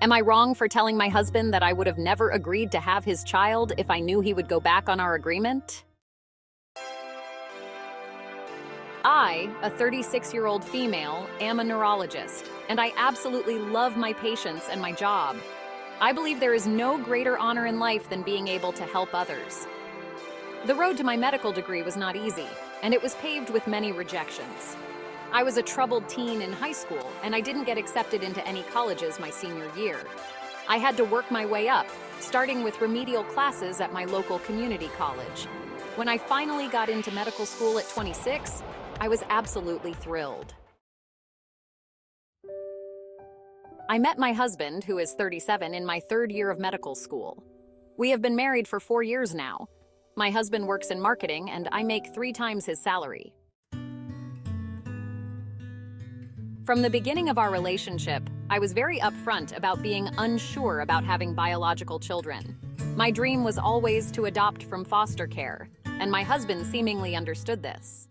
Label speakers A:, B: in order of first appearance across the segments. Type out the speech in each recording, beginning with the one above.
A: Am I wrong for telling my husband that I would have never agreed to have his child if I knew he would go back on our agreement? I, a 36-year-old female, am a neurologist, and I absolutely love my patients and my job. I believe there is no greater honor in life than being able to help others. The road to my medical degree was not easy, and it was paved with many rejections. I was a troubled teen in high school, and I didn't get accepted into any colleges my senior year. I had to work my way up, starting with remedial classes at my local community college. When I finally got into medical school at 26, I was absolutely thrilled. I met my husband, who is 37, in my third year of medical school. We have been married for 4 years now. My husband works in marketing, and I make 3 times his salary. From the beginning of our relationship, I was very upfront about being unsure about having biological children. My dream was always to adopt from foster care, and my husband seemingly understood this.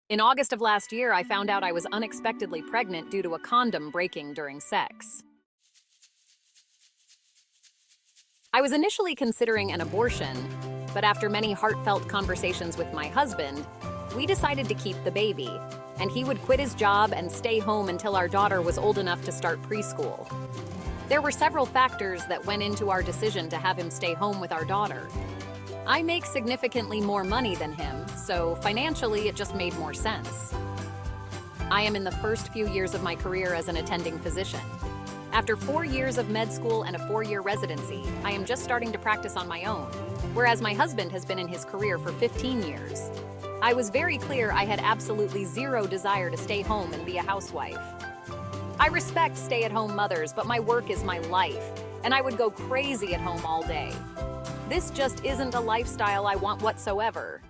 A: In August of last year, I found out I was unexpectedly pregnant due to a condom breaking during sex. I was initially considering an abortion, but after many heartfelt conversations with my husband, we decided to keep the baby, and he would quit his job and stay home until our daughter was old enough to start preschool. There were several factors that went into our decision to have him stay home with our daughter. I make significantly more money than him, so financially it just made more sense. I am in the first few years of my career as an attending physician. After 4 years of med school and a 4-year residency, I am just starting to practice on my own, whereas my husband has been in his career for 15 years. I was very clear I had absolutely zero desire to stay home and be a housewife. I respect stay-at-home mothers, but my work is my life, and I would go crazy at home all day. This just isn't a lifestyle I want whatsoever.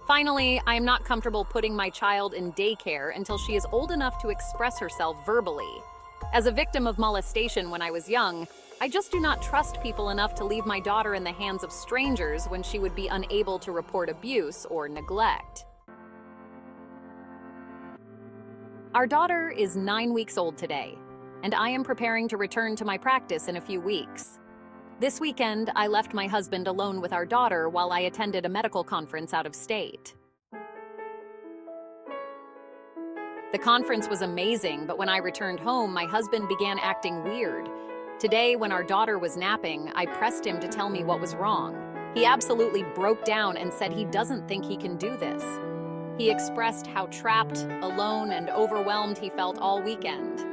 A: Finally, I am not comfortable putting my child in daycare until she is old enough to express herself verbally. As a victim of molestation when I was young, I just do not trust people enough to leave my daughter in the hands of strangers when she would be unable to report abuse or neglect. Our daughter is 9 weeks old today, and I am preparing to return to my practice in a few weeks. This weekend, I left my husband alone with our daughter while I attended a medical conference out of state. The conference was amazing, but when I returned home, my husband began acting weird. Today, when our daughter was napping, I pressed him to tell me what was wrong. He absolutely broke down and said he doesn't think he can do this. He expressed how trapped, alone, and overwhelmed he felt all weekend.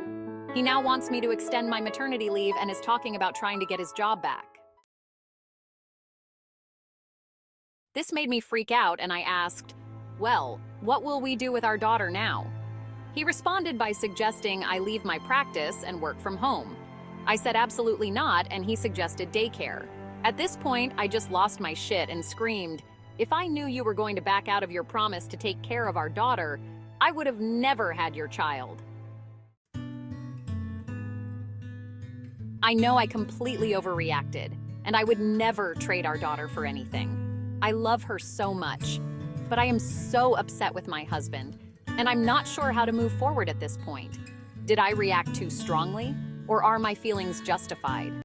A: He now wants me to extend my maternity leave and is talking about trying to get his job back. This made me freak out, and I asked, "Well, what will we do with our daughter now?" He responded by suggesting I leave my practice and work from home. I said absolutely not, and he suggested daycare. At this point, I just lost my shit and screamed, "If I knew you were going to back out of your promise to take care of our daughter, I would have never had your child." I know I completely overreacted, and I would never trade our daughter for anything. I love her so much, but I am so upset with my husband, and I'm not sure how to move forward at this point. Did I react too strongly, or are my feelings justified?